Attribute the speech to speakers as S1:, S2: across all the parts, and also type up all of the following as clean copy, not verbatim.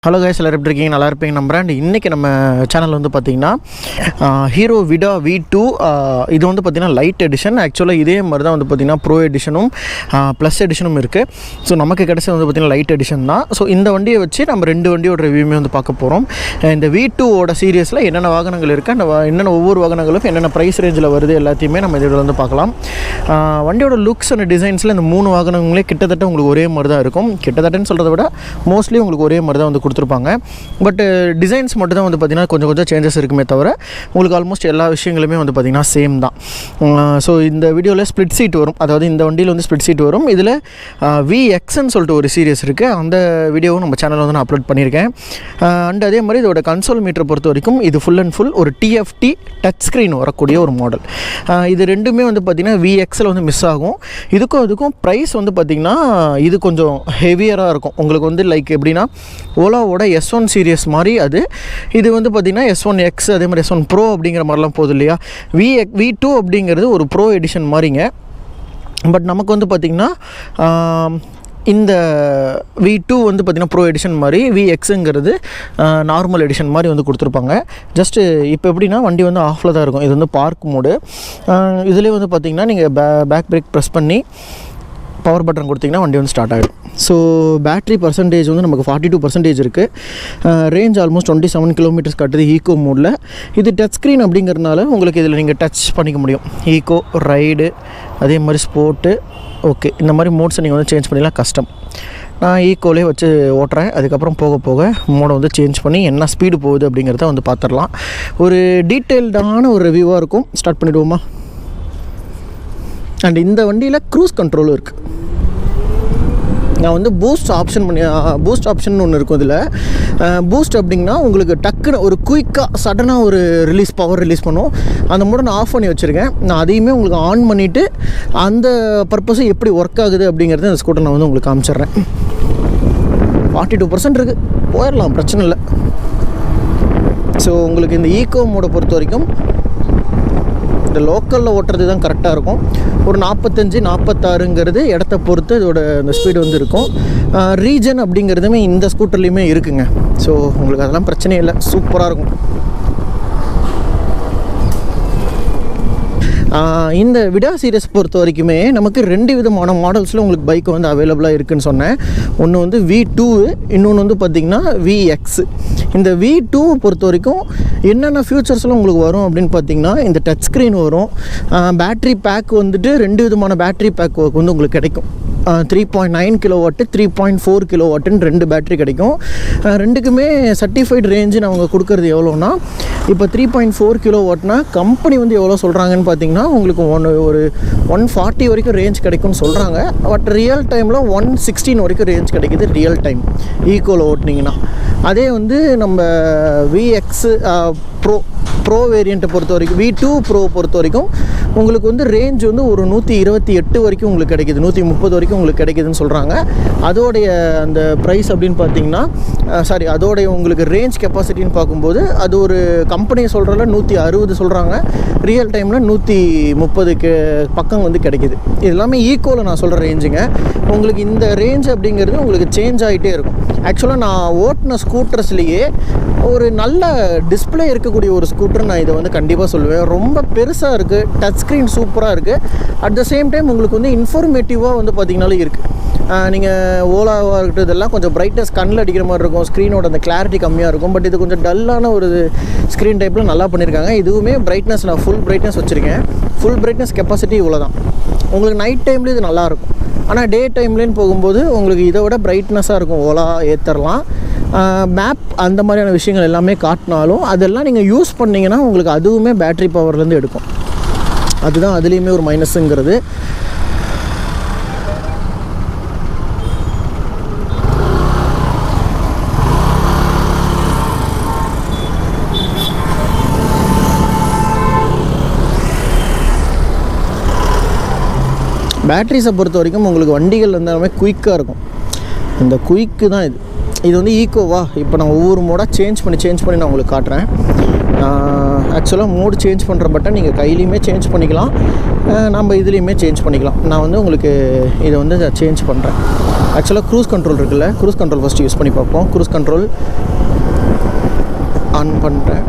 S1: Hello guys, எல்லாரும் எப்படி இருக்கீங்க? நல்லா இருப்பீங்க நம்புறேன். இன்றைக்கி நம்ம சேனல் வந்து பார்த்திங்கன்னா ஹீரோ விடா V2 இது வந்து பார்த்திங்கன்னா லைட் எடிஷன். ஆக்சுவலாக இதே மாதிரி தான் வந்து பார்த்திங்கன்னா ப்ரோ எடிஷனும் ப்ளஸ் எடிஷனும் இருக்குது. ஸோ நமக்கு கிடைச்சது வந்து பார்த்திங்கன்னா லைட் எடிஷன் தான். ஸோ இந்த வண்டியை வச்சு நம்ம ரெண்டு வண்டியோட ரிவ்யூமே வந்து பார்க்க போகிறோம். இந்த V2ஓட சீரியஸில் என்னென்ன வாகனங்கள் இருக்குது, அந்த என்னென்ன ஒவ்வொரு வாகனங்களும் என்னென்ன ப்ரைஸ் ரேஞ்சில் வருது எல்லாத்தையுமே நம்ம இதில் வந்து பார்க்கலாம். வண்டியோட லுக்ஸ் அண்ட் டிசைன்ஸில் இந்த மூணு வாகனங்களே கிட்டத்தட்ட உங்களுக்கு ஒரே மாதிரி தான் இருக்கும். கிட்டத்தட்டன்னு சொல்கிறத விட மோஸ்ட்லி உங்களுக்கு ஒரே மாதிரி தான் வந்து கொடுத்துருப்பாங்க. பட் டிசைன்ஸ் மட்டும் தான் வந்து பார்த்திங்கன்னா கொஞ்சம் சேஞ்சஸ் இருக்குமே தவிர உங்களுக்கு ஆல்மோஸ்ட் எல்லா விஷயங்களுமே வந்து பார்த்திங்கன்னா சேம் தான். ஸோ இந்த வீடியோவில் ஸ்ப்ளிட் சீட் வரும், அதாவது இந்த வண்டியில் வந்து ஸ்ப்ளிட் சீட் வரும். இதில் VXன்னு சொல்லிட்டு ஒரு சீரியஸ் இருக்குது. அந்த வீடியோவும் நம்ம சேனலில் வந்து நான் அப்லோட் பண்ணியிருக்கேன். அண்ட் அதே மாதிரி இதோட கன்சோல் மீட்டரை பொறுத்த வரைக்கும் இது ஃபுல் அண்ட் ஃபுல் ஒரு TFT டச் ஸ்க்ரீன் வரக்கூடிய ஒரு மாடல். இது ரெண்டுமே வந்து பார்த்திங்கன்னா VXல் வந்து மிஸ் ஆகும். இதுக்கும் ப்ரைஸ் வந்து பார்த்திங்கன்னா இது கொஞ்சம் ஹெவியராக இருக்கும். உங்களுக்கு வந்து லைக் எப்படின்னா ஓலாவோட S1 சீரியஸ் மாதிரி இது வந்து பார்த்திங்கன்னா S1X அதே மாதிரி S1 Pro அப்படிங்கிற மாதிரிலாம் போகுது இல்லையா. V2 அப்படிங்கிறது ஒரு ப்ரோ எடிஷன் மாதிரிங்க. பட் நமக்கு வந்து பார்த்திங்கன்னா இந்த V2 வந்து பார்த்திங்கன்னா ப்ரோ எடிஷன் மாதிரி, VXங்கிறது நார்மல் எடிஷன் மாதிரி வந்து கொடுத்துருப்பாங்க. ஜஸ்ட்டு இப்போ எப்படின்னா வண்டி வந்து ஆஃபில் தான் இருக்கும். இது வந்து பார்க் மோடு. இதுலேயே வந்து பார்த்திங்கன்னா நீங்கள் பேக் பிரேக் ப்ரெஸ் பண்ணி பவர் பட்டன் கொடுத்திங்கன்னா வண்டி வந்து ஸ்டார்ட் ஆகிடும். ஸோ பேட்ரி பர்சன்டேஜ் வந்து நமக்கு 42% இருக்குது. ரேஞ்ச் ஆல்மோஸ்ட் 27 கிலோமீட்டர்ஸ் காட்டுது ஈக்கோ மோடில். இது டச் ஸ்க்ரீன் அப்படிங்கிறதுனால உங்களுக்கு இதில் நீங்கள் டச் பண்ணிக்க முடியும். ஈக்கோ, ரைடு, அதே மாதிரி ஸ்போர்ட்டு, ஓகே, இந்த மாதிரி மோட்ஸை நீங்கள் வந்து சேஞ்ச் பண்ணிடலாம். கஷ்டம் நான் ஈக்கோலே வச்சு ஓட்டுறேன். அதுக்கப்புறம் போக போக மோடை வந்து சேஞ்ச் பண்ணி என்ன ஸ்பீடு போகுது அப்படிங்கிறத வந்து பார்த்துடலாம். ஒரு டீட்டெயில்டான ஒரு ரிவ்யூவாக இருக்கும். ஸ்டார்ட் பண்ணிவிடுவோமா? அண்ட் இந்த வண்டியில் க்ரூஸ் கண்ட்ரோலும் இருக்குது. நான் வந்து பூஸ்ட் ஆப்ஷன் ஒன்று இருக்கும். இதில் பூஸ்ட் அப்படின்னா உங்களுக்கு டக்குன்னு ஒரு குயிக்காக சடனாக ஒரு பவர் ரிலீஸ் பண்ணும். அந்த மோட நான் ஆஃப் பண்ணி வச்சுருக்கேன். நான் அதையுமே உங்களுக்கு ஆன் பண்ணிவிட்டு அந்த பர்பஸும் எப்படி ஒர்க் ஆகுது அப்படிங்கிறது அந்த ஸ்கூட்டர் நான் வந்து உங்களுக்கு காமிச்சிட்றேன். 42% இருக்குது, போயிடலாம், பிரச்சனை இல்லை. ஸோ உங்களுக்கு இந்த ஈக்கோ மோடை பொறுத்த வரைக்கும் இந்த லோக்கலில் ஓட்டுறது தான் கரெக்டாக இருக்கும். ஒரு 45-46ங்கிறது இடத்த பொறுத்து இதோட இந்த ஸ்பீடு வந்து இருக்கும். ரீஜன் அப்படிங்கிறதுமே இந்த ஸ்கூட்டர்லேயுமே இருக்குங்க. ஸோ உங்களுக்கு அதெல்லாம் பிரச்சனையே இல்லை, சூப்பராக இருக்கும். இந்த விடா சீரியஸ் பொறுத்த வரைக்குமே நமக்கு ரெண்டு விதமான மாடல்ஸில் உங்களுக்கு பைக் வந்து அவைலபிளாக இருக்குதுன்னு சொன்னேன். ஒன்று வந்து V2, இன்னொன்று வந்து பார்த்திங்கன்னா VX. இந்த V2 பொறுத்த வரைக்கும் என்னென்ன ஃபியூச்சர்ஸ்லாம் உங்களுக்கு வரும் அப்படின்னு பார்த்திங்கன்னா இந்த டச் ஸ்க்ரீன் வரும். பேட்ரி பேக் வந்துட்டு ரெண்டு விதமான பேட்ரி பேக் வந்து உங்களுக்கு கிடைக்கும். 3.9 கிலோவாட்டு, 3.4 கிலோவாட்டுன்னு ரெண்டு பேட்ரி கிடைக்கும். ரெண்டுக்குமே சர்டிஃபைடு ரேஞ்சு அவங்க கொடுக்குறது எவ்வளோன்னா, இப்போ 3.4 கிலோவாட்னா கம்பெனி வந்து எவ்வளோ சொல்கிறாங்கன்னு பார்த்தீங்கன்னா உங்களுக்கு ஒரு 140 வரைக்கும் ரேஞ்ச் கிடைக்கும்னு சொல்கிறாங்க. பட் ரியல் டைமில் 116 வரைக்கும் ரேஞ்ச் கிடைக்கிது ரியல் டைம் ஈக்குவல் ஓட்டினீங்கன்னா. அதே வந்து நம்ம VX ப்ரோ வேரியண்ட்டை பொறுத்த வரைக்கும், V2 ப்ரோ பொறுத்த வரைக்கும் உங்களுக்கு வந்து ரேஞ்ச் வந்து ஒரு 128 வரைக்கும் உங்களுக்கு கிடைக்கிது, 130 வரைக்கும் உங்களுக்கு கிடைக்கிதுன்னு சொல்கிறாங்க. அதோடைய அந்த ப்ரைஸ் அப்படின்னு பார்த்தீங்கன்னா அதோடைய உங்களுக்கு ரேஞ்ச் கெப்பாசிட்டின்னு பார்க்கும்போது அது ஒரு கம்பெனி சொல்கிறல 160 சொல்கிறாங்க, ரியல் டைமில் 130 பக்கம் வந்து கிடைக்கிது. இது எல்லாமே ஈக்குவலாக நான் சொல்கிற ரேஞ்சுங்க. உங்களுக்கு இந்த ரேஞ்ச் அப்படிங்கிறது உங்களுக்கு சேஞ்ச் ஆகிட்டே இருக்கும். ஆக்சுவலாக நான் ஓட்டின ஸ்கூட்டர்ஸ்லேயே ஒரு நல்ல டிஸ்பிளே இருக்கக்கூடிய ஒரு ஸ்கூட்டர் நான் இதை வந்து கண்டிப்பாக சொல்லுவேன். ரொம்ப பெருசாக இருக்குது, டச் ஸ்க்ரீன் சூப்பராக இருக்குது. அட் த சேம் டைம் உங்களுக்கு வந்து இன்ஃபர்மேட்டிவாக வந்து பார்த்திங்கனாலும் இருக்குது. நீங்கள் ஓலாவாக இருக்கட்டும், இதெல்லாம் கொஞ்சம் பிரைட்னஸ் கண்ணில் அடிக்கிற மாதிரி இருக்கும். ஸ்க்ரீனோட அந்த கிளாரிட்டி கம்மியாக இருக்கும். பட் இது கொஞ்சம் டல்லான ஒரு ஸ்க்ரீன் டைப்பில் நல்லா பண்ணியிருக்காங்க. இதுவுமே பிரைட்னஸ் நான் ஃபுல் பிரைட்னஸ் வச்சுருக்கேன். ஃபுல் பிரைட்னஸ் கெப்பாசிட்டி இவ்வளோ தான். உங்களுக்கு நைட் டைம்லேயும் இது நல்லாயிருக்கும். ஆனால் டே டைம்லேன்னு போகும்போது உங்களுக்கு இதை விட பிரைட்னஸாக இருக்கும். ஓலா ஏற்றரலாம், மேப் அந்த மாதிரியான விஷயங்கள் எல்லாமே காட்டினாலும் அதெல்லாம் நீங்கள் யூஸ் பண்ணிங்கன்னா உங்களுக்கு அதுவுமே பேட்ரி பவர்லேருந்து எடுக்கும். அதுதான் அதுலேயுமே ஒரு மைனஸுங்கிறது. பேட்ரிஸை பொறுத்த வரைக்கும் உங்களுக்கு வண்டிகள் இருந்தாலுமே குயிக்காக இருக்கும். இந்த குயிக்கு தான் இது வந்து ஈக்கோவா. இப்போ நான் ஒவ்வொரு மோடாக சேஞ்ச் பண்ணி நான் உங்களுக்கு காட்டுறேன். ஆக்சுவலாக மோடு சேஞ்ச் பண்ணுற பட்டன் நீங்கள் கையிலையுமே சேஞ்ச் பண்ணிக்கலாம், நம்ம இதுலேயுமே சேஞ்ச் பண்ணிக்கலாம். நான் வந்து உங்களுக்கு இதை வந்து சேஞ்ச் பண்ணுறேன். ஆக்சுவலாக க்ரூஸ் கண்ட்ரோல் இருக்குல்ல, க்ரூஸ் கண்ட்ரோல் ஃபஸ்ட்டு யூஸ் பண்ணி பார்ப்போம். க்ரூஸ் கண்ட்ரோல் ஆன் பண்ணுறேன்.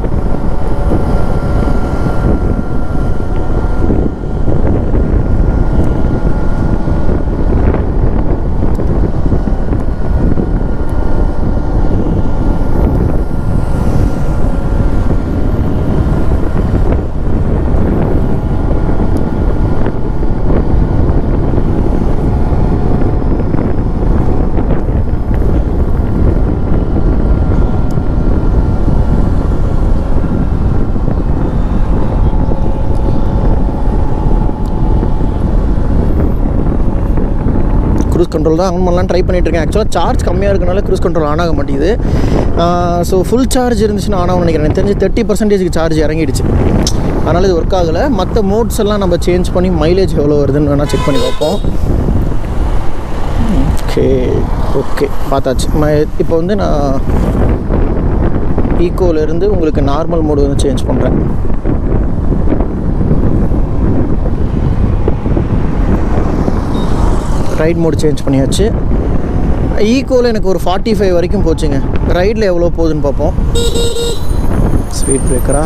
S1: க்ரூஸ் கண்ட்ரோல் தான் ஆன் பண்ணலாம் ட்ரை பண்ணிகிட்ருக்கேன். ஆக்சுவலாக சார்ஜ் கம்மியாக இருக்கனால க்ரூஸ் கண்ட்ரோல் ஆன் ஆக மாட்டேங்குது. ஸோ ஃபுல் சார்ஜ் இருந்துச்சுன்னா ஆன் ஆகும் நினைக்கிறேன். எனக்கு தெரிஞ்சு 30% சார்ஜ் இறங்கிடுச்சு, அதனால் இது ஒர்க் ஆகலை. மற்ற மோட்ஸ் எல்லாம் நம்ம சேஞ்ச் பண்ணி மைலேஜ் எவ்வளோ வருதுன்னு வேணால் செக் பண்ணி பார்ப்போம். ஓகே பார்த்தாச்சு. இப்போ வந்து நான் ஈக்கோலேருந்து உங்களுக்கு நார்மல் மோடு வந்து சேஞ்ச் பண்ணுறேன். ரைட் மோடு சேஞ்ச் பண்ணியாச்சு. ஈக்கோவில் எனக்கு ஒரு 45 வரைக்கும் போச்சுங்க. ரைடில் எவ்வளோ போகுதுன்னு பார்ப்போம். ஸ்பீட் பிரேக்கரா?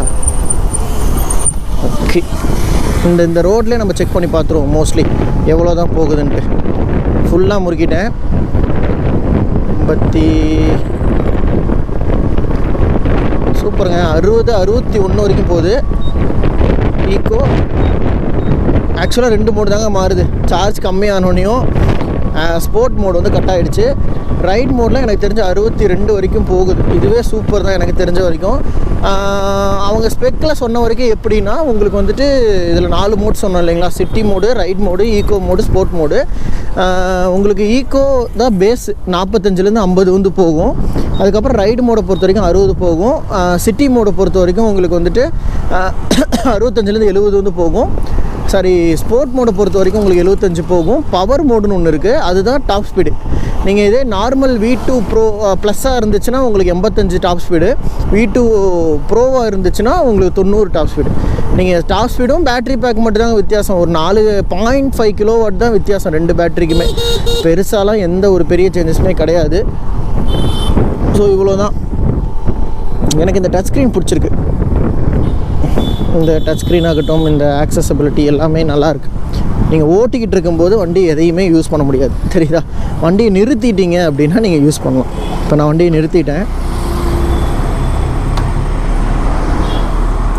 S1: ஓகே, இந்த ரோட்லேயே நம்ம செக் பண்ணி பார்த்துருவோம் மோஸ்ட்லி எவ்வளோ தான் போகுதுன்ட்டு. ஃபுல்லாக முறுக்கிட்டேன். 50 சூப்பருங்க. 61 வரைக்கும் போகுது. ஈக்கோ ஆக்சுவலாக 2 மோடு தாங்க மாறுது. சார்ஜ் கம்மியானோனையும் ஸ்போர்ட் மோடு வந்து கட் ஆகிடுச்சு. ரைட் மோடில் எனக்கு தெரிஞ்ச 62 வரைக்கும் போகுது. இதுவே சூப்பர் தான் எனக்கு தெரிஞ்ச வரைக்கும். அவங்க ஸ்பெக்கில் சொன்ன வரைக்கும் எப்படின்னா, உங்களுக்கு வந்துட்டு இதில் 4 மோட் சொன்னோம் இல்லைங்களா, city mode, ride mode, eco mode, sport mode. உங்களுக்கு ஈக்கோ தான் பேஸ் 45லேருந்து 50 வந்து போகும். அதுக்கப்புறம் ரைடு மோடை பொறுத்த வரைக்கும் 60 போகும். சிட்டி மோடை பொறுத்த வரைக்கும் உங்களுக்கு வந்துட்டு 65லேருந்து 70 வந்து போகும். சாரி, ஸ்போர்ட் மோடை பொறுத்த வரைக்கும் உங்களுக்கு 75 போகும். பவர் மோடுன்னு ஒன்று இருக்குது, அதுதான் டாப் ஸ்பீடு. நீங்கள் இதே நார்மல் V2 ப்ரோ ப்ளஸ்ஸாக இருந்துச்சுன்னா உங்களுக்கு 85 டாப் ஸ்பீடு, V2 ப்ரோவாக இருந்துச்சுன்னா உங்களுக்கு 90 டாப் ஸ்பீடு. நீங்கள் டாப் ஸ்பீடும் பேட்ரி பேக் மட்டும் தாங்க வித்தியாசம். ஒரு 4.5 கிலோவாட் தான் வித்தியாசம் 2 பேட்டரிக்குமே. பெருசாலாம் எந்த ஒரு பெரிய சேஞ்சஸுமே கிடையாது. ஸோ இவ்வளோ தான். எனக்கு இந்த டச் ஸ்க்ரீன் பிடிச்சிருக்கு. இந்த டச் ஸ்க்ரீன் ஆகட்டும், இந்த ஆக்சசபிலிட்டி எல்லாமே நல்லாயிருக்கு. நீங்கள் ஓட்டிக்கிட்டு இருக்கும்போது வண்டி எதையுமே யூஸ் பண்ண முடியாது, தெரியுதா? வண்டியை நிறுத்திட்டீங்க அப்படின்னா நீங்கள் யூஸ் பண்ணலாம். இப்போ நான் வண்டியை நிறுத்திட்டேன்,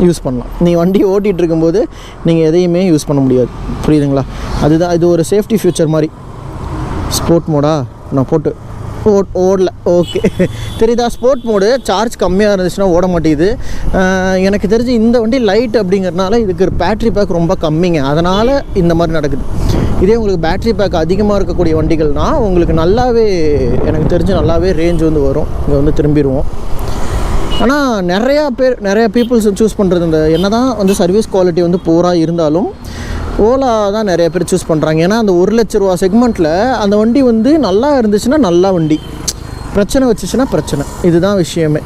S1: யூஸ் பண்ணலாம். நீங்கள் வண்டி ஓட்டிகிட்டு இருக்கும்போது நீங்கள் எதையுமே யூஸ் பண்ண முடியாது, புரியுதுங்களா? அதுதான் இது ஒரு சேஃப்டி ஃபியூச்சர் மாதிரி. ஸ்போர்ட் மோடா நான் போட்டு ஓடல. ஓகே, தெரியுதா? ஸ்போர்ட் மோடு சார்ஜ் கம்மியாக இருந்துச்சுன்னா ஓட மாட்டேங்குது. எனக்கு தெரிஞ்சு இந்த வண்டி லைட் அப்படிங்கிறதுனால இதுக்கு பேட்ரி பேக் ரொம்ப கம்மிங்க, அதனால் இந்த மாதிரி நடக்குது. இதே உங்களுக்கு பேட்ரி பேக் அதிகமாக இருக்கக்கூடிய வண்டிகள்னால் உங்களுக்கு நல்லாவே, எனக்கு தெரிஞ்சு நல்லாவே ரேஞ்ச் வந்து வரும். இங்கே வந்து திரும்பிடுவோம். ஆனால் நிறையா பீப்புள்ஸ் சூஸ் பண்ணுறது இந்த என்ன தான் வந்து சர்வீஸ் குவாலிட்டி வந்து பூராக இருந்தாலும் ஓலா தான் நிறைய பேர் சூஸ் பண்ணுறாங்க. ஏன்னா அந்த 1 லட்ச ரூபா செக்மெண்ட்டில் அந்த வண்டி வந்து நல்லா இருந்துச்சுன்னா நல்லா வண்டி, பிரச்சனை வச்சுச்சுன்னா பிரச்சனை. இதுதான் விஷயமே.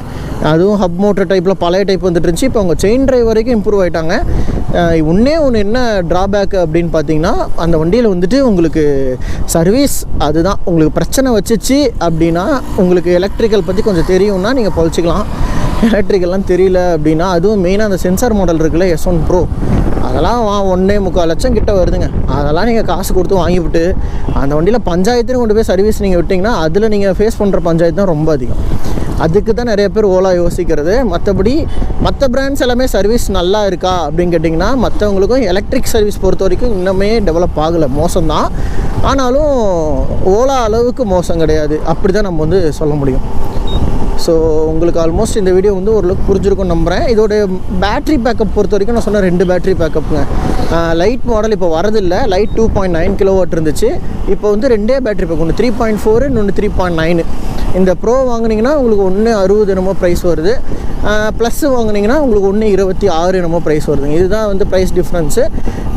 S1: அதுவும் ஹப் மோட்டர் டைப்பில் பழைய டைப் வந்துட்டு இருந்துச்சு. இப்போ அவங்க செயின் ட்ரைவ் வரைக்கும் இம்ப்ரூவ் ஆகிட்டாங்க. ஒன்று என்ன ட்ராபேக் அப்படின்னு பார்த்தீங்கன்னா, அந்த வண்டியில் வந்துட்டு உங்களுக்கு சர்வீஸ் அதுதான். உங்களுக்கு பிரச்சனை வச்சுச்சு அப்படின்னா, உங்களுக்கு எலக்ட்ரிக்கல் பற்றி கொஞ்சம் தெரியும்னா நீங்கள் பொழைச்சிக்கலாம். எலக்ட்ரிக்கல்லாம் தெரியல அப்படின்னா, அதுவும் மெயினாக அந்த சென்சார் மாடல் இருக்குல்ல S1 Pro, அதெல்லாம் 1.25 லட்சம் கிட்ட வருதுங்க. அதெல்லாம் நீங்கள் காசு கொடுத்து வாங்கிவிட்டு அந்த வண்டியில் பஞ்சாயத்துன்னு கொண்டு போய் சர்வீஸ் நீங்கள் விட்டிங்கன்னா அதில் நீங்கள் ஃபேஸ் பண்ணுற பஞ்சாயத்து தான் ரொம்ப அதிகம். அதுக்கு தான் நிறைய பேர் ஓலா யோசிக்கிறது. மற்றபடி மற்ற பிராண்ட்ஸ் எல்லாமே சர்வீஸ் நல்லா இருக்கா அப்படின்னு கேட்டிங்கன்னா, மற்றவங்களுக்கும் எலக்ட்ரிக் சர்வீஸ் பொறுத்த வரைக்கும் இன்னுமே டெவலப் ஆகலை, மோசம்தான். ஆனாலும் ஓலா அளவுக்கு மோசம் கிடையாது, அப்படி தான் நம்ம வந்து சொல்ல முடியும். ஸோ உங்களுக்கு ஆல்மோஸ்ட் இந்த வீடியோ வந்து ஓரளவுக்கு புரிஞ்சிருக்கும்னு நம்புகிறேன். இதோட பேட்ரி பேக்கப் பொறுத்த வரைக்கும் நான் சொன்ன 2 பேட்ரி பேக்கப்புங்க. லைட் மாடல் இப்போ வரதில்லை. லைட் 2.9 கிலோவாட் இருந்துச்சு. இப்போ வந்து 2 பேட்ரி பேக், ஒன்று 3.4, இன்னொன்று 3.9. இந்த ப்ரோ வாங்கினீங்கன்னா உங்களுக்கு 1.60 என்னமோ ப்ரைஸ் வருது. ப்ளஸ் வாங்கினீங்கன்னா உங்களுக்கு 1.26 என்னமோ ப்ரைஸ் வருதுங்க. இதுதான் வந்து ப்ரைஸ் டிஃப்ரென்ஸு.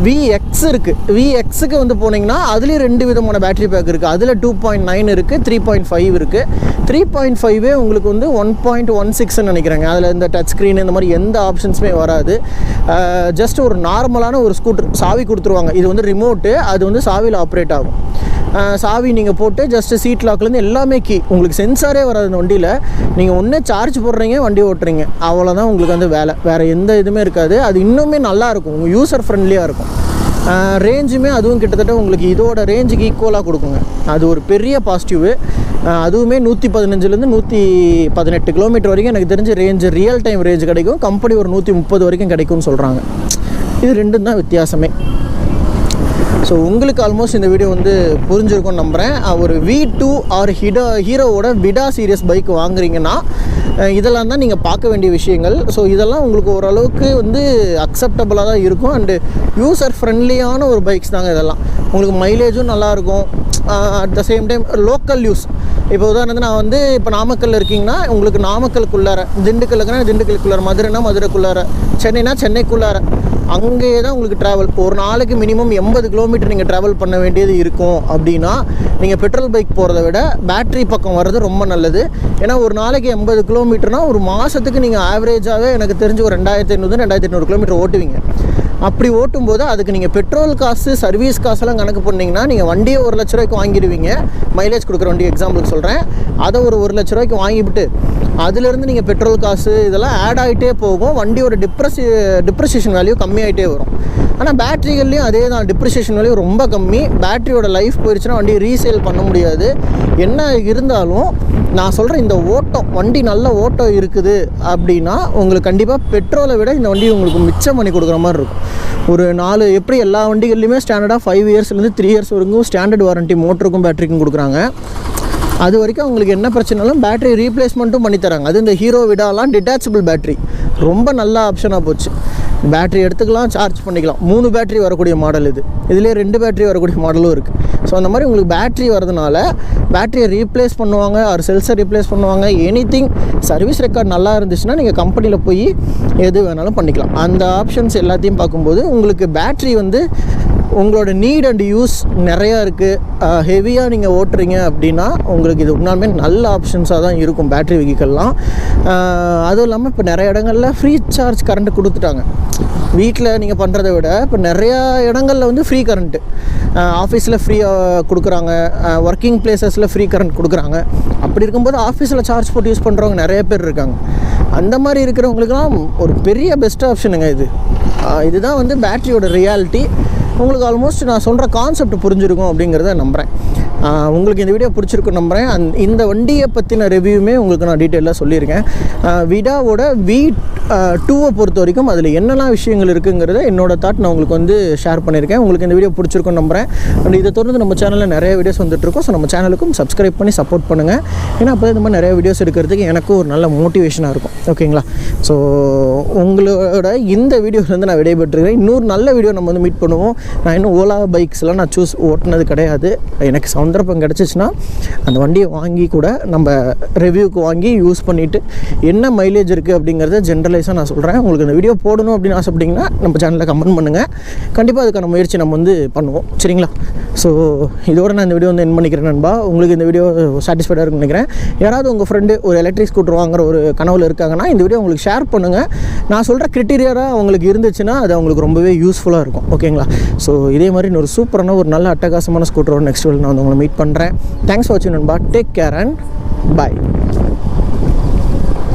S1: VX இருக்குது. VXக்கு வந்து போனீங்கன்னா அதுலேயும் 2 விதமான பேட்ரி பேக் இருக்குது. அதில் 2.9 இருக்குது, 3.5 இருக்குது. 3.5 உங்களுக்கு வந்து 1.16 நினைக்கிறேங்க. அதில் இந்த டச் ஸ்க்ரீன் இந்த மாதிரி எந்த ஆப்ஷன்ஸுமே வராது. ஜஸ்ட் ஒரு நார்மலான ஒரு ஸ்கூட்டர், சாவி கொடுத்துருவாங்க. இது வந்து ரிமோட்டு, அது வந்து சாவியில் ஆப்ரேட் ஆகும். சாவி நீங்கள் போட்டு ஜஸ்ட்டு சீட் லாக்லேருந்து எல்லாமே கீ, உங்களுக்கு சென்சாரே வராது இந்த வண்டியில். நீங்கள் ஒன்றே சார்ஜ் போடுறீங்க, வண்டி ஓட்டுறீங்க, அவ்வளோதான் உங்களுக்கு வந்து வேலை. வேறு எந்த இதுவுமே இருக்காது. அது இன்னுமே நல்லாயிருக்கும், உங்கள் யூசர் ஃப்ரெண்ட்லியாக இருக்கும். ரேஞ்சுமே அதுவும் கிட்டத்தட்ட உங்களுக்கு இதோட ரேஞ்சுக்கு ஈக்குவலாக கொடுக்குங்க. அது ஒரு பெரிய பாசிட்டிவ். அதுவுமே 115லேருந்து 118 கிலோமீட்டர் வரைக்கும் எனக்கு தெரிஞ்ச ரேஞ்சு, ரியல் டைம் ரேஞ்சு கிடைக்கும். கம்பெனி ஒரு 130 வரைக்கும் கிடைக்கும்னு சொல்கிறாங்க. இது ரெண்டும் தான் வித்தியாசமே. ஸோ உங்களுக்கு ஆல்மோஸ்ட் இந்த வீடியோ வந்து புரிஞ்சிருக்கும்னு நம்புகிறேன். ஒரு V2 ஆர் ஹீரோவோட விடா சீரியஸ் பைக் வாங்குறீங்கன்னா இதெல்லாம் தான் நீங்கள் பார்க்க வேண்டிய விஷயங்கள். ஸோ இதெல்லாம் உங்களுக்கு ஓரளவுக்கு வந்து அக்செப்டபுளாக தான் இருக்கும். அண்டு யூசர் ஃப்ரெண்ட்லியான ஒரு பைக்ஸ் தாங்க இதெல்லாம். உங்களுக்கு மைலேஜும் நல்லாயிருக்கும். At the same time local use. இப்போ உதாரணத்துக்கு நான் வந்து இப்போ நாமக்கல் இருக்கீங்கன்னா உங்களுக்கு நாமக்கலுக்குள்ளார, திண்டுக்கல்லுக்குன்னா திண்டுக்கலுக்குள்ளார, மதுரைனா மதுரைக்குள்ளார, சென்னைனா சென்னைக்குள்ளார, அங்கேயே தான் உங்களுக்கு ட்ராவல். ஒரு நாளைக்கு மினிமம் 80 கிலோமீட்டர் நீங்கள் ட்ராவல் பண்ண வேண்டியது இருக்கும். அப்படின்னா நீங்கள் பெட்ரோல் பைக் போகிறத விட பேட்ரி பக்கம் வர்றது ரொம்ப நல்லது. ஏன்னா ஒரு நாளைக்கு 80 கிலோமீட்டர்னால் ஒரு மாதத்துக்கு நீங்கள் ஆவரேஜாகவே எனக்கு தெரிஞ்சு ஒரு 2500 கிலோமீட்டர் ஓட்டுவீங்க. அப்படி ஓட்டும்போது அதுக்கு நீங்கள் பெட்ரோல் காசு, சர்வீஸ் காசெல்லாம் கணக்கு பண்ணிங்கன்னா நீங்கள் வண்டியை 1 லட்ச ரூபாய்க்கு வாங்கிடுவீங்க. மைலேஜ் கொடுக்குற வண்டி எக்ஸாம்பிளுக்கு சொல்கிறேன். அதை ஒரு 1 லட்ச ரூபாய்க்கு வாங்கிவிட்டு அதுலேருந்து நீங்கள் பெட்ரோல் காசு இதெல்லாம் ஆட் ஆகிட்டே போகும். வண்டியோட டிப்ரிசியேஷன் வேல்யூ கம்மியாகிட்டே வரும். ஆனால் பேட்ரிகள்லேயும் அதே தான், டிப்ரிசியேஷன் வேல்யூ ரொம்ப கம்மி. பேட்டரியோட லைஃப் போயிடுச்சுன்னா வண்டியை ரீசேல் பண்ண முடியாது. என்ன இருந்தாலும் நான் சொல்கிறேன், இந்த ஓட்டம், வண்டி நல்ல ஓட்டம் இருக்குது அப்படின்னா உங்களுக்கு கண்டிப்பாக பெட்ரோலை விட இந்த வண்டி உங்களுக்கு மிச்சம் பண்ணி கொடுக்குற மாதிரி இருக்கும். ஒரு 4 எப்படி எல்லா வண்டிகள்லையுமே ஸ்டாண்டர்டாக 5 இயர்ஸ்லேருந்து 3 இயர்ஸ் வரைக்கும் ஸ்டாண்டர்ட் வாரண்ட்டி மோட்டருக்கும் பேட்டரிக்கும் கொடுக்குறாங்க. அது வரைக்கும் அவங்களுக்கு என்ன பிரச்சனைனாலும் பேட்டரி ரீப்ளேஸ்மெண்ட்டும் பண்ணித்தராங்க. அது இந்த ஹீரோ விடாலாம் டிட்டாச்சபிள் பேட்டரி ரொம்ப நல்ல ஆப்ஷனாக போச்சு. பேட்டரி எடுத்துக்கலாம், சார்ஜ் பண்ணிக்கலாம். 3 பேட்டரி வரக்கூடிய மாடல் இது. இதிலே 2 பேட்டரி வரக்கூடிய மாடலும் இருக்குது. ஸோ அந்த மாதிரி உங்களுக்கு பேட்டரி வரதுனால பேட்டரியை ரீப்ளேஸ் பண்ணுவாங்க, ஒரு செல்ஸை ரீப்ளேஸ் பண்ணுவாங்க. எனிதிங் சர்வீஸ் ரெக்கார்ட் நல்லா இருந்துச்சுன்னா நீங்கள் கம்பெனியில் போய் எது வேணாலும் பண்ணிக்கலாம். அந்த ஆப்ஷன்ஸ் எல்லாத்தையும் பார்க்கும்போது உங்களுக்கு பேட்டரி வந்து உங்களோட நீட் அண்ட் யூஸ் நிறையா இருக்குது. ஹெவியாக நீங்கள் ஓட்டுறீங்க அப்படின்னா உங்களுக்கு இது உண்மையுமே நல்ல ஆப்ஷன்ஸாக தான் இருக்கும் பேட்ரி வெஹிக்கல்லாம். அதுவும் இல்லாமல் இப்போ நிறைய இடங்களில் ஃப்ரீ சார்ஜ் கரண்ட்டு கொடுத்துட்டாங்க. வீட்டில் நீங்கள் பண்ணுறதை விட இப்போ நிறையா இடங்களில் வந்து ஃப்ரீ கரண்ட்டு, ஆஃபீஸில் ஃப்ரீயாக கொடுக்குறாங்க, ஒர்க்கிங் பிளேசஸில் ஃப்ரீ கரண்ட் கொடுக்குறாங்க. அப்படி இருக்கும்போது ஆஃபீஸில் சார்ஜ் போட்டு யூஸ் பண்ணுறவங்க நிறைய பேர் இருக்காங்க. அந்த மாதிரி இருக்கிறவங்களுக்குலாம் ஒரு பெரிய பெஸ்ட் ஆப்ஷனுங்க இது. இதுதான் வந்து பேட்டரியோட ரியாலிட்டி. உங்களுக்கு ஆல்மோஸ்ட் நான் சொல்கிற கான்செப்ட் புரிஞ்சிருக்கும் அப்படிங்கிறத நம்புகிறேன். உங்களுக்கு இந்த வீடியோ பிடிச்சிருக்குன்னு நம்புகிறேன். இந்த வண்டியை பற்றின ரிவ்யூமே உங்களுக்கு நான் டீட்டெயிலாக சொல்லியிருக்கேன். விடாவோட V2 பொறுத்த வரைக்கும் அதில் என்னெல்லாம் விஷயங்கள் இருக்குங்கிறத என்னோடய தாட் நான் உங்களுக்கு வந்து ஷேர் பண்ணியிருக்கேன். உங்களுக்கு இந்த வீடியோ பிடிச்சிருக்குன்னு நம்புகிறேன். அண்ட் இதை தொடர்ந்து நம்ம சேனலில் நிறைய வீடியோஸ் வந்துட்டுருக்கோம். ஸோ நம்ம சேனலுக்கும் சப்ஸ்கிரைப் பண்ணி சப்போர்ட் பண்ணுங்கள். ஏன்னா அப்போ இந்த மாதிரி நிறைய வீடியோஸ் எடுக்கிறதுக்கு எனக்கும் ஒரு நல்ல மோட்டிவேஷனாக இருக்கும். ஓகேங்களா? ஸோ உங்களோட இந்த வீடியோலேருந்து நான் விடைபெற்றுக்கிறேன். இன்னொரு நல்ல வீடியோ நம்ம வந்து மீட் பண்ணுவோம். நான் இன்னும் ஓலா பைக்ஸ்லாம் நான் ஓட்டினது கிடையாது. எனக்கு சந்தர்ப்பம் கிடச்சிச்சின்னா அந்த வண்டியை வாங்கி கூட நம்ம ரிவ்யூக்கு வாங்கி யூஸ் பண்ணிவிட்டு என்ன மைலேஜ் இருக்குது அப்படிங்கிறத ஜென்ரலைஸாக நான் சொல்கிறேன். உங்களுக்கு இந்த வீடியோ போடணும் அப்படின்னு ஆசைப்பட்டிங்கன்னா நம்ம சேனலில் கமெண்ட் பண்ணுங்கள். கண்டிப்பாக அதுக்கான முயற்சி நம்ம வந்து பண்ணுவோம். சரிங்களா? ஸோ இதோட நான் இந்த வீடியோ வந்து என் பண்ணிக்கிறேன் நண்பா. உங்களுக்கு இந்த வீடியோ சாட்டிஸ்ஃபைடாக இருக்குன்னு நினைக்கிறேன். யாராவது உங்கள் ஃப்ரெண்டு ஒரு எலக்ட்ரிக் ஸ்கூட்டர் வாங்குற ஒரு கனவில் இருக்காங்கன்னா இந்த வீடியோ உங்களுக்கு ஷேர் பண்ணுங்கள். நான் சொல்கிற கிரிட்டீரியாவாக அவங்களுக்கு இருந்துச்சுன்னா அது அவங்களுக்கு ரொம்பவே யூஸ்ஃபுல்லாக இருக்கும். ஓகேங்களா? ஸோ இதே மாதிரி ஒரு சூப்பரான ஒரு நல்ல அட்டகாசமான ஸ்கூட்டரோட நெக்ஸ்ட் வீடியோ நான் வந்து உங்களை மீட் பண்ணுறேன். தேங்க்ஸ் ஃபார் வாட்சிங் நண்பா. Take care and bye.